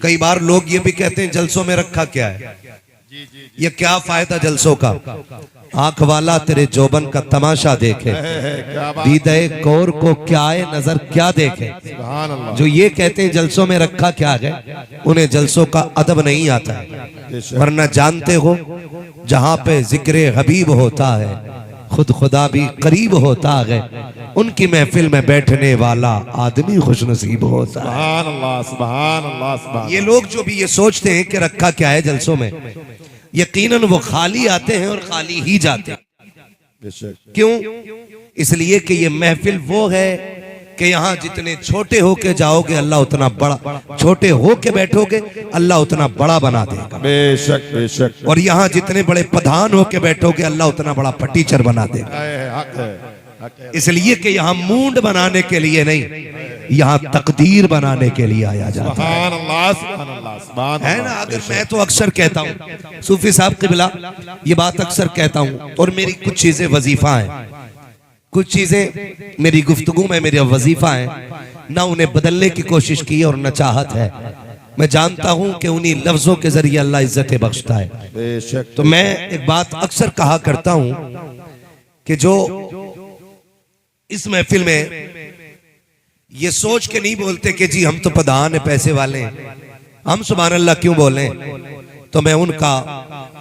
कई बार लोग ये भी कहते हैं जलसों में रखा क्या है, ये क्या फायदा जलसों का। आंख वाला तेरे जोबन का तमाशा देखे, दीदे कौर को क्या है नजर क्या देखे। जो ये कहते हैं जलसों में रखा क्या है, उन्हें जलसों का अदब नहीं आता है। वरना जानते हो जहां पे जिक्र हबीब होता है खुद खुदा भी करीब होता है, उनकी महफिल में बैठने वाला आदमी खुशनसीब होता है। सुभान अल्लाह, सुभान अल्लाह, सुभान। ये लोग जो भी ये सोचते हैं कि रखा क्या है जलसों में, यकीनन वो खाली आते हैं और खाली ही जाते हैं। क्यों? इसलिए कि ये महफिल वो है कि यहाँ जितने छोटे होके जाओगे अल्लाह उतना बड़ा, छोटे होके बैठोगे अल्लाह उतना बड़ा बना देगा। बेशक बेशक। और यहाँ जितने बड़े प्रधान होके बैठोगे अल्लाह उतना बड़ा फटीचर बना देगा। इसलिए कि यहाँ मूंड बनाने के लिए नहीं, यहाँ तकदीर बनाने के लिए आया जाता है ना। अगर मैं तो अक्सर कहता हूँ सूफी साहब क़िबला, ये बात अक्सर कहता हूँ, और मेरी कुछ चीजें वजीफा हैं, कुछ चीजें मेरी गुफ्तगू में मेरा वजीफा है, ना उन्हें बदलने की कोशिश की और न चाहत है। मैं जानता हूं कि उन्हीं लफ्जों के जरिए अल्लाह इज्जतें बख्शता है। तो मैं एक बात अक्सर कहा करता हूं कि जो इस महफिल में ये सोच के नहीं बोलते कि जी हम तो प्रधान है, पैसे वाले हैं, हम सुभान अल्लाह क्यों बोलें, तो मैं उनका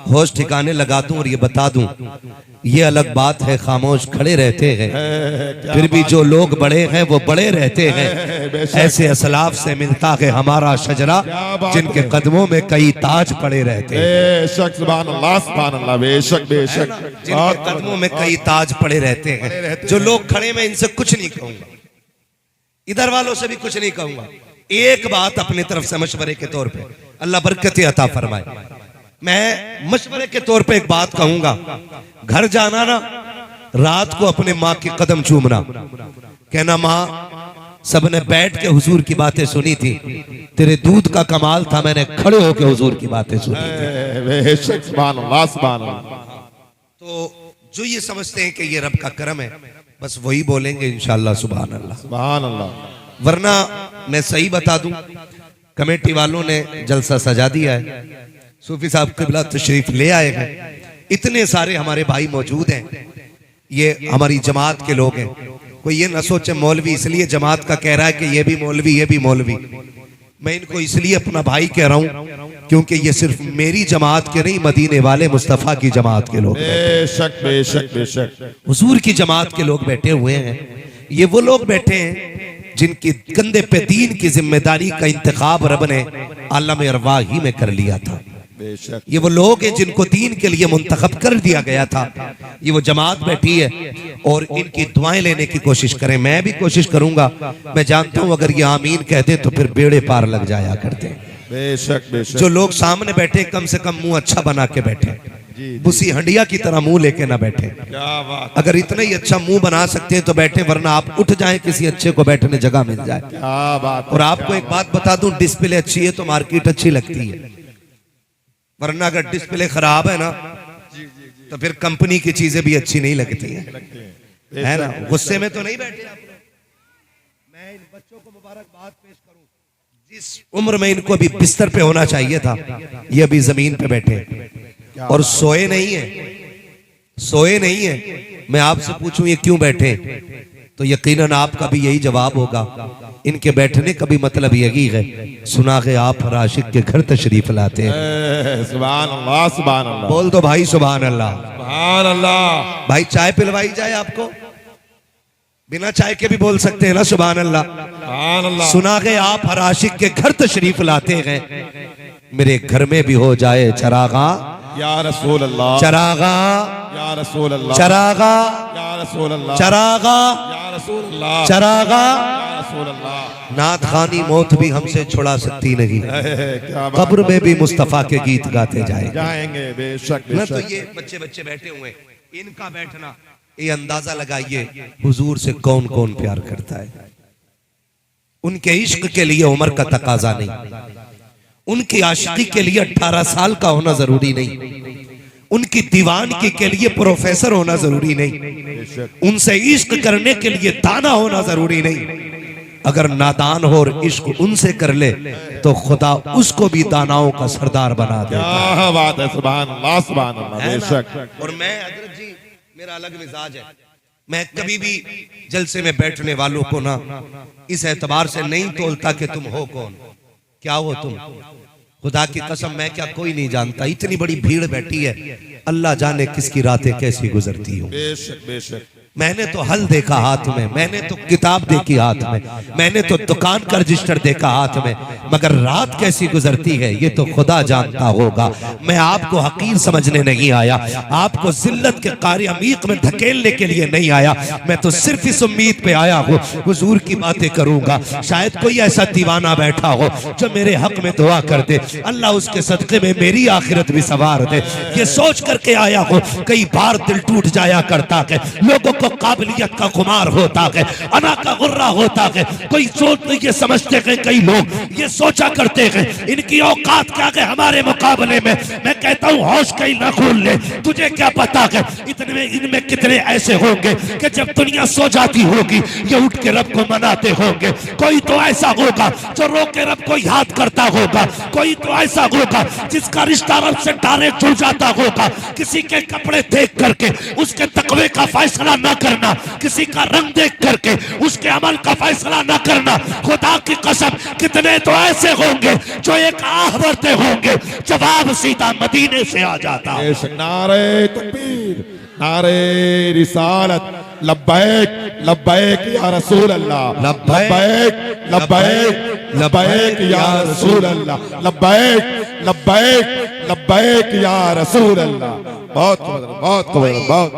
होश ठिकाने लगा दूं और ये बता दूं, ये अलग बात है खामोश खड़े रहते हैं, फिर भी जो लोग बड़े हैं वो बड़े रहते हैं। ऐसे असलाफ से मिलता है हमारा शजरा, जिनके कदमों में कई ताज पड़े रहते हैं। बेशक, सुभान अल्लाह, सुभान अल्लाह, बेशक बेशक। जिनके कदमों में कई ताज पड़े रहते हैं। जो लोग खड़े, मैं इनसे कुछ नहीं कहूंगा, इधर वालों से भी कुछ नहीं कहूंगा। एक बात अपनी तरफ से मशवरे के तौर पे, अल्लाह बरकत अता फरमाए, मैं मशवरे के तौर पे एक बात कहूंगा, घर जाना ना, रात को अपने माँ के कदम चूमना, कहना माँ सबने बैठ के हुजूर की बातें सुनी थी, तेरे दूध का कमाल था, मैंने खड़े होके हुजूर की बातें सुनी थी। सुभान अल्लाह, सुभान अल्लाह। तो जो ये समझते हैं कि ये रब का करम है, बस वही बोलेंगे इंशाअल्लाह सुभान अल्लाह, सुभान अल्लाह। वरना मैं सही बता दूं, कमेटी वालों ने जलसा सजा दिया है, सूफी साहब क़िबला तशरीफ ले आए हैं, इतने सारे हमारे भाई मौजूद हैं, ये हमारी जमात के लोग हैं। कोई ये ना सोचे मौलवी इसलिए जमात का कह रहा है कि ये भी मौलवी ये भी मौलवी। मैं इनको इसलिए अपना भाई कह रहा हूं क्योंकि ये सिर्फ मेरी जमात के नहीं, मदीने वाले मुस्तफा की जमात के लोग, बेशक बेशक बेशक, हुजूर की जमात के लोग बैठे हुए हैं। ये वो लोग बैठे हैं जिनकी कंधे पे दीन की जिम्मेदारी का इंतखाब रब ने आलम अरवाह ही में कर लिया था। ये वो लोग हैं जिनको दीन के लिए मुंतखब कर दिया गया था। ये वो जमात बैठी है और इनकी दुआएं लेने की कोशिश करें, मैं भी कोशिश करूंगा। मैं जानता हूं अगर ये आमीन कहते तो फिर बेड़े पार लग जाया करते। बेशक बेशक। जो लोग सामने बैठे कम से कम मुंह अच्छा बना के बैठे, बुसी हंडिया की तरह मुंह लेके ना बैठे। क्या बात। अगर इतना ही अच्छा मुंह बना सकते हैं तो बैठे, वरना आप उठ जाएं, किसी अच्छे को बैठने जगह मिल जाए। क्या बात। और आपको एक बात बता दूं, डिस्प्ले अच्छी है तो मार्केट अच्छी लगती है, वरना अगर डिस्प्ले खराब है ना तो फिर कंपनी की चीजें भी अच्छी नहीं लगती है ना। गुस्से में तो नहीं बैठे आप लोग। मैं इन बच्चों को मुबारकबाद पेश करूं, जिस उम्र में इनको अभी बिस्तर पे होना चाहिए था, ये अभी जमीन पे बैठे और सोए नहीं है, सोए नहीं है। मैं आपसे पूछूं ये क्यों बैठे, तो यकीनन आपका भी यही जवाब होगा। इनके बैठने का भी मतलब यही है, सुना है आप राशिक के घर तशरीफ लाते हैं। सुभान अल्लाह, सुभान अल्लाह। बोल दो भाई सुभान अल्लाह, सुभान अल्लाह। भाई चाय पिलवाई जाए आपको, बिना चाय के भी बोल सकते हैं ना सुभान अल्लाह। सुभान अल्लाह। सुना है आप राशिक के घर तशरीफ लाते हैं, मेरे घर में भी हो जाए चरागा या रसूल अल्लाह, चरागा या रसूल अल्लाह, चरागा या रसूल अल्लाह, चरागा या रसूल अल्लाह, चरागा। या रसूल अल्लाह। नात खानी मौत भी हमसे छुड़ा सकती नहीं, क्या बात। कब्र में भी मुस्तफा के गीत गाते जाएंगे। बेशक ना। तो बेशक। ये बच्चे बच्चे बैठे हुए, इनका बैठना, ये अंदाजा लगाइए हुजूर से कौन कौन प्यार करता है। उनके इश्क के लिए उम्र का तकाजा नहीं, उनकी आशिकी के लिए 18 साल का होना जरूरी नहीं, उनकी दीवानगी के लिए प्रोफेसर होना जरूरी नहीं, उनसे इश्क करने के लिए दाना होना जरूरी नहीं। अगर नादान हो और इश्क उनसे कर ले तो खुदा उसको भी दानाओं का सरदार बना दे। क्या बात है, सुभान अल्लाह, सुभान अल्लाह, बेशक। और मैं हजरत जी, मेरा अलग मिजाज है, मैं कभी भी जलसे में बैठने वालों को ना इस एतबार से नहीं तोलता कि तुम हो कौन, क्या हो तुम। खुदा की कसम, मैं क्या कोई नहीं जानता। इतनी बड़ी भीड़ बैठी है, अल्लाह जाने किसकी रातें कैसी गुजरती हूँ। बेशक बेशक। मैंने तो हल देखा हाथ में, मैंने तो किताब देखी हाथ में, मैंने तो दुकान का रजिस्टर देखा हाथ में, मगर रात कैसी गुजरती है ये तो खुदा जानता होगा। मैं आपको हकीर समझने नहीं आया, आपको जिल्लत के कारी अमीक में धकेलने के लिए नहीं आया। मैं तो सिर्फ इस उम्मीद पे आया हूँ हुजूर की बातें करूंगा। शायद कोई ऐसा दीवाना बैठा हो जो मेरे हक में दुआ कर दे, अल्लाह उसके सदके में मेरी आखिरत भी संवार दे। ये सोच करके आया हूँ, कई बार दिल टूट जाया करता है, लोगों को काबिलियत का खुमार होता है, अना का गुर्रा होता है। कोई सोच ये समझते हैं, कई लोग ये सोचा करते हैं इनकी औकात क्या है हमारे मुकाबले में। मैं कहता हूँ होश कहीं ना खोल ले, तुझे क्या पता है इतने इनमें कितने ऐसे होंगे कि जब दुनिया सो जाती होगी ये उठ के रब को मनाते होंगे। कोई तो ऐसा होगा जो रो के रब को याद करता होगा, कोई तो ऐसा होगा जिसका रिश्ता रब से डायरेक्ट जुड़ जाता होगा। किसी के कपड़े देख करके उसके तकवे का फैसला न करना, किसी का रंग देख करके उसके अमल का फैसला न करना। खुदा की कसम, कितने तो ऐसे होंगे जो एक आह भरते होंगे, जवाब सीधा मदीने से आ जाता। नारे तकबीर, नारे रिसालत, लब्बैक लब्बैक या रसूल अल्लाह, लब्बैक लब्बैक लब्बैक या रसूल अल्लाह, लब्बैक लब्बैक लब्बैक या रसूल अल्लाह। बहुत बहुत बहुत।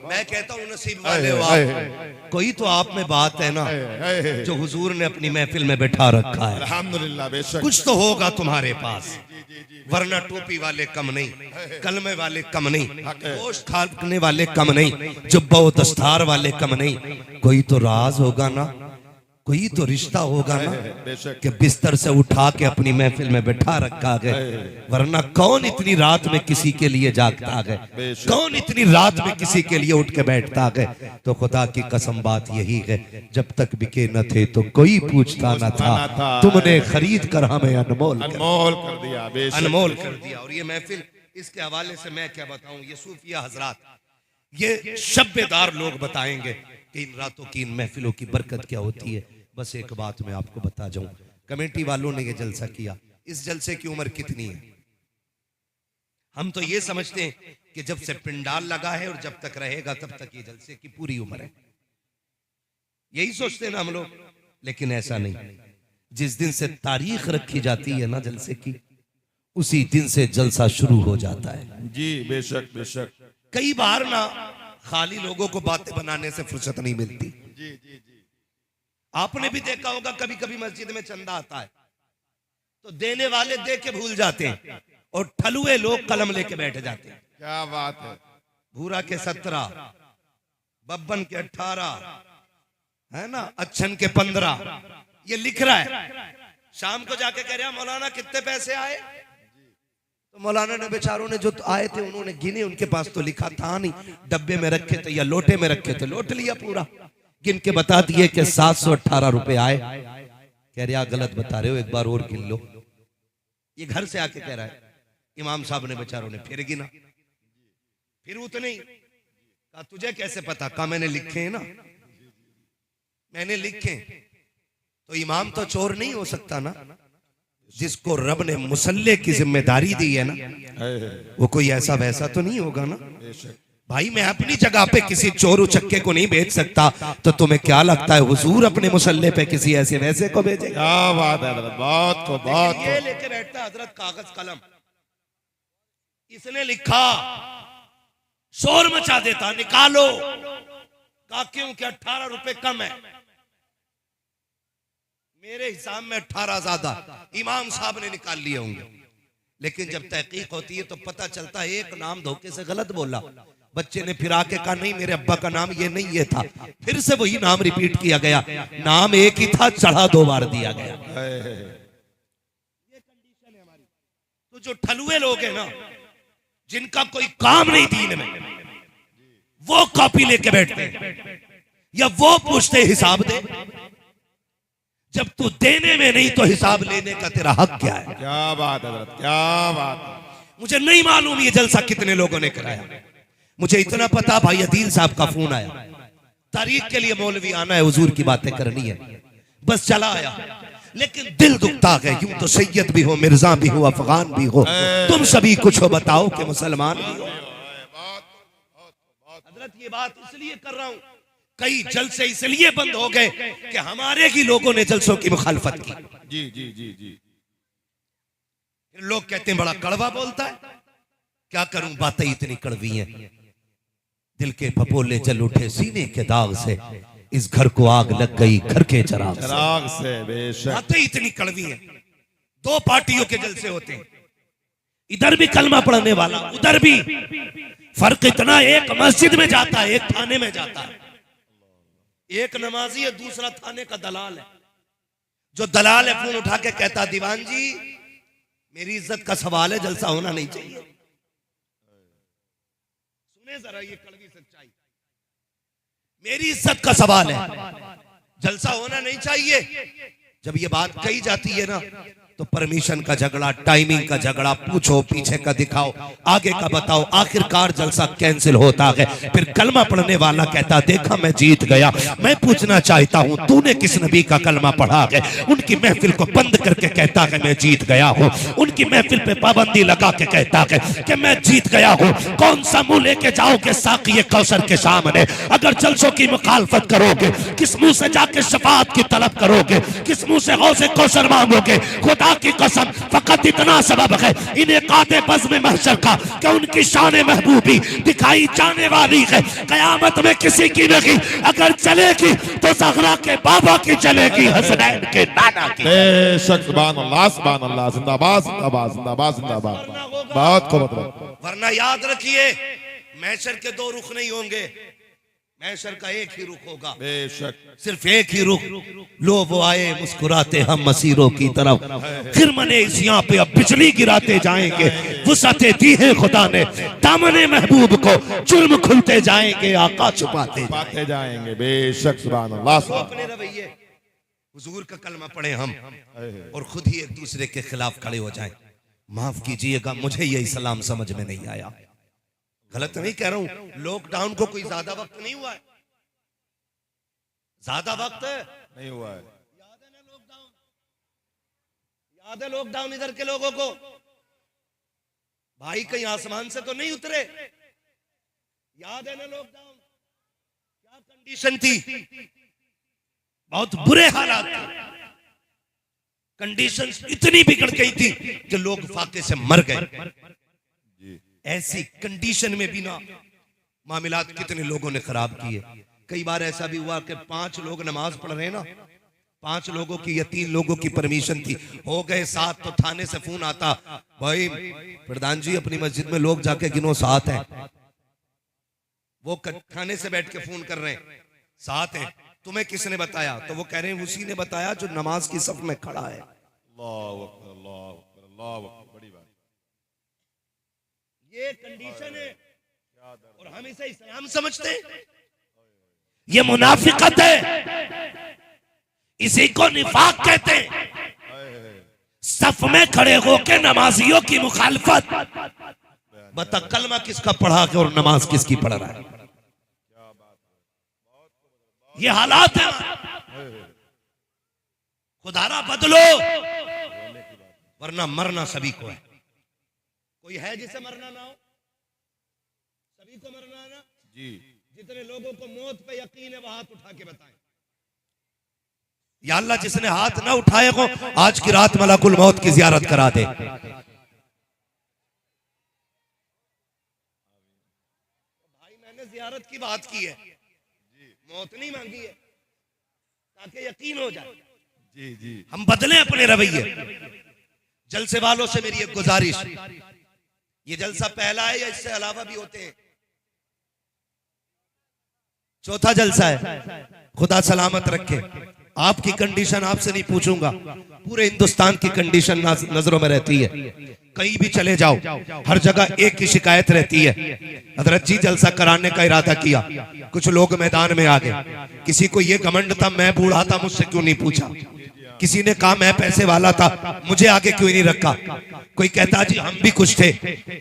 मैं कहता हूँ नसीब वाले हो आप। कोई तो आप में बात है ना जो हुजूर ने अपनी महफिल में बैठा रखा है। अल्हम्दुलिल्लाह, बेशक। कुछ तो होगा तुम्हारे पास, वरना टोपी वाले कम नहीं, कलमे वाले कम नहीं, गोश्त खाने वाले कम नहीं, जुब्बा व दस्तार वाले कम नहीं। कोई तो राज होगा ना, कोई तो रिश्ता होगा ना कि बिस्तर से उठा के अपनी महफिल में बैठा रखा है। वरना कौन इतनी रात में किसी के लिए जागता है, कौन इतनी रात में किसी के लिए उठ के बैठता है। तो खुदा की कसम बात यही है, जब तक बिके न थे तो कोई पूछता न था, तुमने खरीद कर हमें अनमोल कर दिया, अनमोल कर दिया। और ये महफिल, इसके हवाले से मैं क्या बताऊं, ये सूफिया हजरात, ये शब्बेदार लोग बताएंगे कि इन रातों की, इन महफिलों की बरकत क्या होती है। बस एक बात मैं आपको बता जाऊं, कमेटी वालों ने ये जलसा किया, इस जलसे की उम्र कितनी है? हम तो ये समझते हैं कि जब से पिंडाल लगा है और जब तक रहेगा तब तक ये जलसे की पूरी उम्र है, यही सोचते हैं ना हम लोग। लेकिन ऐसा नहीं, जिस दिन से तारीख रखी जाती है ना जलसे की, उसी दिन से जलसा शुरू हो जाता है। जी बेशक बेशक। कई बार ना खाली लोगों को बातें बनाने से फुर्सत नहीं मिलती। जी जी जी। आपने भी देखा होगा, कभी कभी मस्जिद में चंदा आता है तो देने वाले दे के भूल जाते हैं और ठलुए लोग कलम लेके बैठ जाते हैं। क्या बात है। भूरा के 17, बब्बन के 18, है ना, अच्छन के 15, ये लिख रहा है। शाम को जाके कह रहा मौलाना कितने पैसे आए, तो मौलाना ने बेचारों ने जो आए थे उन्होंने गिने, उनके पास तो लिखा था नहीं, डब्बे में रखे थे या लोटे में रखे थे, लोट लिया पूरा, गिन के बता दिए कि 718 रुपए आए। कह रहे गलत बता रहे हो, एक बार और गिन लो। ये घर से आके कह रहा है। इमाम साहब ने बेचारों ने फिर गिना, फिर उतने ही। कहा तुझे कैसे पता? कहा मैंने लिखे हैं ना, मैंने लिखे। तो इमाम तो चोर नहीं हो सकता ना, जिसको रब ने मुसल्ले की जिम्मेदारी दी है ना, वो कोई ऐसा वैसा तो नहीं होगा ना। भाई मैं अपनी जगह पे किसी चोर उचक्के को नहीं भेज सकता, तो तुम्हें क्या लगता है हुजूर अपने मुसल्ले पे किसी ऐसे वैसे को भेजे? क्या बात है, बहुत को बहुत। ये लेके बैठता हजरत कागज कलम, इसने लिखा, शोर मचा देता, निकालो। कहा क्यों? कि 18 रुपए कम है। मेरे हिसाब में 18 ज्यादा, इमाम साहब ने निकाल लिए होंगे। लेकिन जब तहकीक होती है तो पता चलता है एक नाम धोखे से गलत बोला। बच्चे ने फिर आके कहा नहीं मेरे अब्बा का नाम ये नहीं, ये था। फिर से वही नाम रिपीट किया गया, नाम एक ही था, चढ़ा 2 बार दिया गया। ये कंडीशन है हमारी। तो जो ठलुए लोग हैं ना, जिनका कोई काम नहीं दीन में, वो कॉपी लेके बैठते हैं या वो पूछते हिसाब दे। जब तू देने में नहीं तो हिसाब लेने का तेरा हक क्या है? क्या बात है हजरत, क्या बात है। मुझे नहीं मालूम ये जलसा कितने लोगों ने कराया। मुझे इतना पता भाई अदील साहब का फोन आया, तारीख के लिए मौलवी आना है, हुजूर की बातें करनी है, बस चला आया। लेकिन दिल दुखता है, यूं तो सैयद भी हो, मिर्जा भी हो, अफगान भी हो, तुम सभी कुछ हो बताओ कि मुसलमान भी हो। हजरत ये बात इसलिए कर रहा हूं, कई जलसे इसलिए बंद हो गए कि हमारे ही लोगों ने जलसों की मुखालफत की। जी जी जी जी। लोग कहते हैं बड़ा कड़वा बोलता है, क्या करूं बातें इतनी कड़वी हैं। दिल के फपोले जल उठे सीने के दाग से, इस घर को आग लग गई घर के चिराग से। बेशक बातें इतनी कड़वी हैं। दो पार्टियों के जलसे होते हैं, इधर भी कलमा पढ़ने वाला, उधर भी। फर्क इतना, एक मस्जिद में जाता है, एक थाने में जाता है। एक नमाजी है, दूसरा थाने का दलाल है। जो दलाल है फोन उठा के कहता, दीवान जी मेरी इज्जत का सवाल है, जलसा होना नहीं चाहिए। सुने जरा ये कड़वी सच्चाई, मेरी इज्जत का सवाल है, जलसा होना नहीं चाहिए। जब ये बात कही जाती है ना, तो परमिशन का झगड़ा, टाइमिंग का झगड़ा, पूछो पीछे का दिखाओ, आगे का बताओ, आखिरकार जलसा कैंसिल होता है। फिर कलमा पढ़ने वाला कहता, देखा मैं जीत गया। मैं पूछना चाहता हूँ तूने किस नबी का कलमा पढ़ा है? उनकी महफिल को बंद करके कहता है मैं जीत गया हूँ, उनकी महफिल पे पाबंदी लगा के कहता है कि मैं जीत गया हूँ। कौन सा मुंह लेके जाओगे साक़ी कौसर के सामने? अगर जलसों की मुखालफत करोगे, किस मुंह से जाके शफाअत की तलब करोगे? किस मुंह से गौसे कौसर मांगोगे? खुदा की कसम फकत इतना सबब है इन्हें काते बज़्म में महशर का कि उनकी शान महबूबी दिखाई जाने वाली है। कयामत में किसी की नहीं, अगर चलेगी तो ज़हरा के बाबा की चलेगी, हसनैन के नाना की। बेशक सुभान अल्लाह, सुभान अल्लाह। जिंदाबाद जिंदाबाद जिंदाबाद जिंदाबाद। बहुत खूब। वरना याद रखिए, महशर के दो रुख नहीं होंगे, महशर का एक ही रुख होगा। बेशक सिर्फ एक ही रुख। लो वो आए मुस्कुराते हम मसीरों की तरफ, फिर मने इस यहाँ पे अब बिजली गिराते जाएंगे। वुसअते दी है खुदा ने दामने महबूब को, जुर्म खुलते जाएंगे आका छुपाते जाएंगे। बेशक सुभान अल्लाह। अपने रवैये हुजूर का कलमा पढ़े हम और खुद ही एक दूसरे के खिलाफ खड़े हो जाएं। माफ कीजिएगा, मुझे ये इस्लाम समझ में नहीं आया। गलत नहीं कह रहा हूं, लॉकडाउन को कोई ज्यादा वक्त नहीं हुआ है, ज्यादा वक्त नहीं हुआ है। याद है ना लॉकडाउन? याद है लॉकडाउन इधर के लोगों को? भाई कहीं आसमान से तो नहीं उतरे। याद है ना लॉकडाउन? क्या कंडीशन थी? बहुत बुरे हालात थे। कंडीशन इतनी बिगड़ गई थी कि लोग फाके से मर गए। ऐसी कंडीशन में भी ना मामलात कितने लोगों ने खराब किए। कई बार ऐसा भी हुआ कि 5 लोग नमाज पढ़ रहे हैं ना, 5 लोगों की या 3 लोगों की परमिशन थी, हो गए 7 तो थाने से फोन आता, भाई प्रधान जी अपनी मस्जिद में लोग जाके गिनो 7 हैं। वो थाने से बैठ के फोन कर रहे हैं 7 हैं, तुम्हें किसने बताया? तो वो कह रहे हैं उसी ने बताया जो नमाज की सफ में खड़ा है। अल्लाह अकबर, अल्लाह अकबर, अल्लाह अकबर। बड़ी बात। ये कंडीशन है और हम इसे इस्लाम समझते हैं। ये मुनाफिकत है, इसी को निफाक कहते हैं। सफ में खड़े होकर नमाजियों की मुखालफत। बता कलमा किसका पढ़ा के और नमाज किसकी पढ़ रहा है? ये हालात है। खुदारा बदलो, वरना मरना सभी को है। कोई है जिसे मरना ना हो? सभी को मरना है ना जी। जितने लोगों को मौत पे यकीन है वो हाथ उठा के बताएं। या अल्लाह जिसने हाथ ना उठाए हो आज की रात मलकुल मौत की जियारत करा दे। भाई मैंने जियारत की बात की है, मौत नहीं मांगी है, ताकि यकीन हो जाए। जी जी। हम बदलें अपने रवैये। जलसे वालों से मेरी एक गुजारिश, ये जलसा पहला है या इससे अलावा भी होते हैं? चौथा जलसा है। खुदा सलामत रखे। आपकी कंडीशन आपसे नहीं पूछूंगा, पूरे हिंदुस्तान की कंडीशन नजरों में रहती है। कहीं भी चले जाओ हर जगह एक ही शिकायत रहती है, हजरत जी जलसा कराने का इरादा किया, कुछ लोग मैदान में आ गए, किसी को ये घमंड था मैं बूढ़ा था मुझसे क्यों नहीं पूछा। किसी ने कहा मैं पैसे वाला था, मुझे आगे क्यों नहीं रखा? कोई कहता जी हम भी कुछ थे,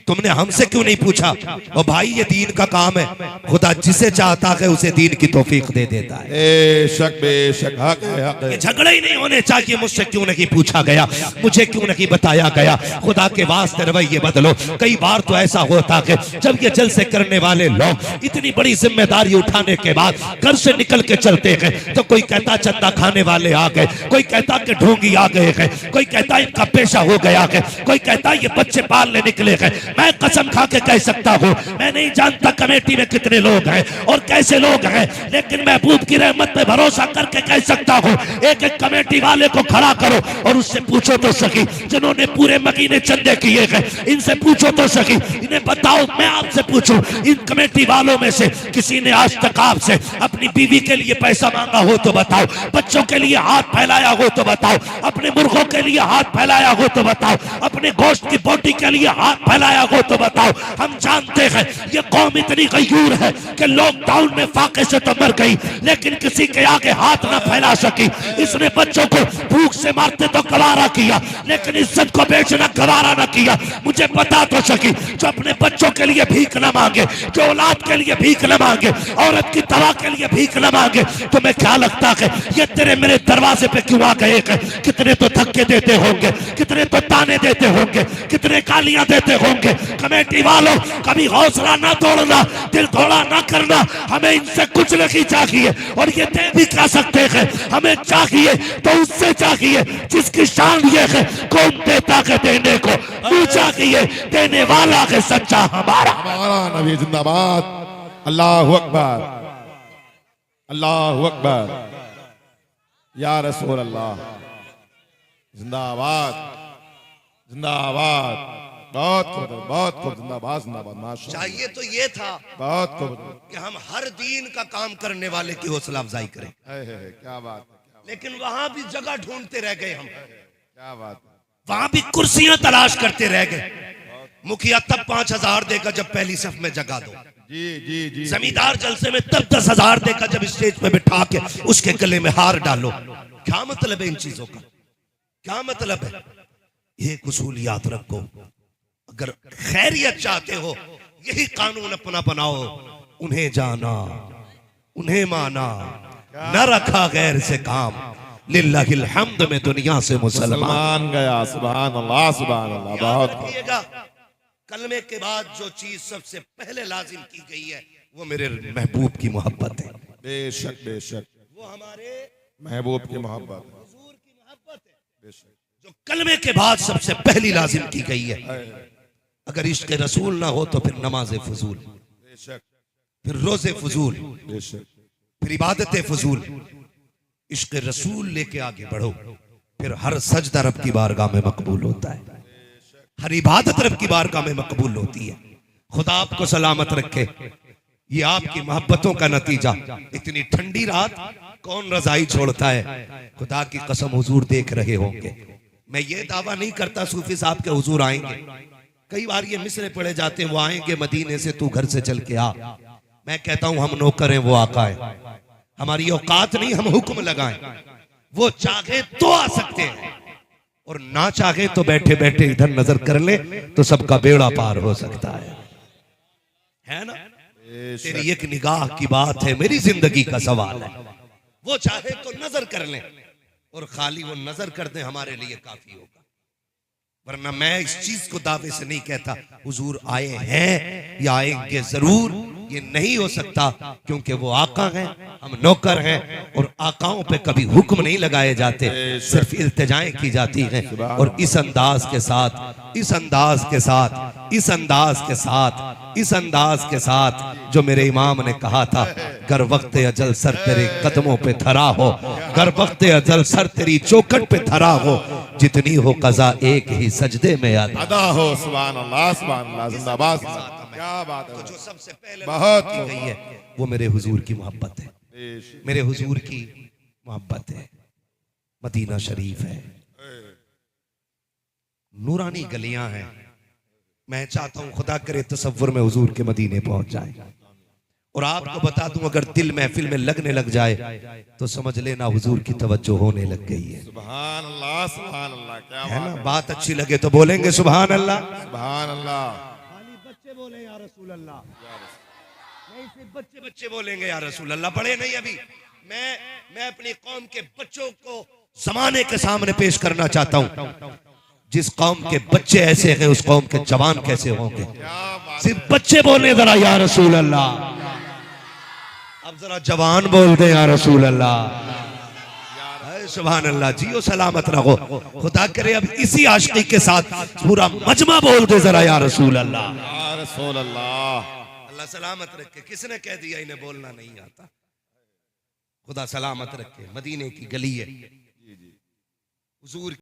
तुमने हमसे क्यों नहीं पूछा? और भाई ये दीन का काम है, खुदा जिसे चाहता है उसे दीन की तौफीक दे देता है। बेशक हक है, हक है। झगड़े ही नहीं होने चाहिए, मुझसे क्यों नहीं पूछा गया, मुझे क्यों नहीं बताया गया। खुदा के वास्ते रवैये बदलो। कई बार तो ऐसा होता है जब ये जलसे करने वाले लोग इतनी बड़ी जिम्मेदारी उठाने के बाद घर से निकल के चलते हैं तो कोई कहता चंदा खाने वाले आ गए, कोई कहता कि ढोंगी आ गए हैं, कोई कहता इनका पेशा हो गया है, कोई कहता ये बच्चे पालने निकले हैं। मैं कसम खा के कह सकता हूँ, मैं नहीं जानता कमेटी में कितने लोग हैं और कैसे लोग हैं, लेकिन महबूब की रहमत पे भरोसा करके कह सकता हूँ, एक एक कमेटी वाले को खड़ा करो और उससे पूछो तो सही, जिन्होंने पूरे महीने चंदे किए हैं, इनसे पूछो तो सही, इन्हें बताओ। मैं आपसे पूछूं, इन कमेटी वालों में से किसी ने आज तक आपसे अपनी बीवी के लिए पैसा मांगा हो तो बताओ, बच्चों के लिए हाथ फैलाया हो तो बताओ, अपने मुर्गों के लिए हाथ फैलाया हो तो बताओ, अपने गोश्त की बोटी के लिए हाथ फैलाया हो तो बताओ। हम जानते हैं ये कौम इतनी गयूर है कि लॉकडाउन में फाके से तो मर गई, लेकिन किसी के आगे हाथ ना फैला सकी। इसने बच्चों को भूख से मारते तो गवारा किया, लेकिन इज्जत को बेचना गवारा ना किया। मुझे बता तो सकी, जो अपने बच्चों के लिए भीख न मांगे, जो औलाद के लिए भीख न मांगे, औरत की दवा के लिए भीख न मांगे, तुम्हें क्या लगता है ये तेरे मेरे दरवाजे पे क्यों आ गए हैं? कितने तो धक्के देते होंगे, कितने तो ताने देते होंगे, कितने गालियां देते होंगे। कमेटी वालों, कभी हौसला ना तोड़ना, दिल थोड़ा ना करना। हमें इनसे कुछ नहीं चाहिए और ये दे भी क्या सकते हैं। हमें चाहिए तो उससे चाहिए जिसकी शान ये है, कौन देता है देने को, तू चाहिए देने वाला है सच्चा हमारा। हमारा नबी जिंदाबाद। अल्लाहु अकबर, अल्लाहु अकबर, या रसूल अल्लाह जिंदाबाद, जिंदाबाद। बहुत खूब जिंदाबाद, जिंदाबाद। माशाअल्लाह। चाहिए तो ये था बहुत खूब कि हम हर दीन का काम करने वाले की हौसला अफजाई करें, क्या बात है, लेकिन वहां भी जगह ढूंढते रह गए हम, क्या बात है। वहां भी कुर्सियां तलाश करते रह गए। मुखिया तब 5,000 देगा जब पहली सफ में जगह दो, जी जी जी। जमींदार जलसे में तब 10,000 देगा जब स्टेज पे बिठा के उसके गले में हार डालो। क्या मतलब है इन चीजों का, क्या मतलब है? एक उसूल याद रखो, अगर खैरियत चाहते हो यही कानून अपना बनाओ, उन्हें जाना उन्हें माना, न रखा गैर से काम, लिल्लाहिल हम्द में दुनिया से मुसलमान गया। सुभान अल्लाह, सुभान अल्लाह। बहुत रखिएगा, कलमे के बाद जो चीज सबसे पहले लाजिम की गई है वो मेरे महबूब की मोहब्बत है। बेशक बेशक, वो हमारे महबूब की मोहब्बत, हुजूर की मोहब्बत है जो कलमे के बाद सबसे पहली लाजिम की गई है। अगर इश्क रसूल ना हो तो फिर नमाज फजूल, बेशक फिर रोजे फजूल, बेशक, फिर इबादत फजूल। इश्क रसूल लेके आगे बढ़ो, फिर हर सजदा रब की बारगाह में मकबूल होता है, हर इबादत रब की बारगाह में मकबूल होती है। खुदा आपको सलामत रखे। ये आपकी मोहब्बतों का नतीजा। इतनी ठंडी रात कौन रजाई छोड़ता है? खुदा की कसम हुजूर देख रहे होंगे। मैं ये दावा नहीं करता सूफी साहब के हुजूर आएंगे, कई बार ये मिसरे पड़े जाते हैं, वो आएंगे मदीने से, तू घर से चल के आ। मैं कहता हूं हम नौकर हैं, वो आका है। हमारी औकात नहीं हम हुक्म लगाएं। वो चाहे तो आ सकते हैं और ना चाहे तो बैठे बैठे इधर नजर कर ले तो सबका बेड़ा पार हो सकता है ना? तेरी एक निगाह की बात है, मेरी जिंदगी का सवाल है। वो चाहे तो नजर कर ले और खाली वो नजर कर दे हमारे लिए काफी होगा। वरना मैं इस चीज को दावे से नहीं कहता हुजूर आए हैं या आएंगे जरूर, ये नहीं हो सकता, क्योंकि वो आका हैं, हम नौकर हैं और आकाओं पे कभी हुक्म नहीं लगाए जाते, सिर्फ इल्तिजाएं की जाती हैं। और इस अंदाज के साथ, इस अंदाज के साथ, इस अंदाज के साथ, इस अंदाज के साथ जो मेरे इमाम ने कहा था, गर वक्त अजल सर तेरे कदमों पे धरा हो, गर वक्त अजल सर तेरी चौखट पे धरा हो, जितनी हो कज़ा एक ही सजदे में अदा हो। सुभान अल्लाह, सुभान अल्लाह, जिंदाबाद। क्या बात है। जो सबसे पहले बहुत की गई है वो मेरे हुजूर की मोहब्बत है, मेरे हुजूर की मोहब्बत है। मदीना शरीफ है, नूरानी गलियां हैं। मैं चाहता हूं खुदा करे तसव्वुर में हुजूर के मदीने पहुंच जाए, और आपको बता दूं, अगर दिल महफिल में लगने लग जाए तो समझ लेना हुजूर की तवज्जो होने लग गई है। सुभान अल्लाह, सुभान अल्लाह, क्या है बात ना? है। बात अच्छी लगे तो बोलेंगे सुभान अल्लाह। सुभान अल्लाह। खाली बच्चे बोले या रसूल अल्लाह, नहीं सिर्फ बच्चे बच्चे बोलेंगे या रसूल अल्लाह, बड़े नहीं। अभी मैं अपनी कौम के बच्चों को जमाने के सामने पेश करना चाहता हूं। जिस कौम के बच्चे ऐसे हैं उस कौम के जवान कैसे होंगे। क्या बात सिर्फ बच्चे बोले जरा या रसूल अल्लाह, अब जरा जवान बोल दे या रसूल अल्लाह। सुभान अल्लाह, जियो सलामत रहो। खुदा करे अब इसी आशिकी के साथ पूरा मजमा बोल दे जरा या रसूल अल्लाह। या रसूल अल्लाह। अल्लाह सलामत रखे। किसने कह दिया इन्हें बोलना नहीं आता? खुदा सलामत रखे। मदीने की गली है, हुजूर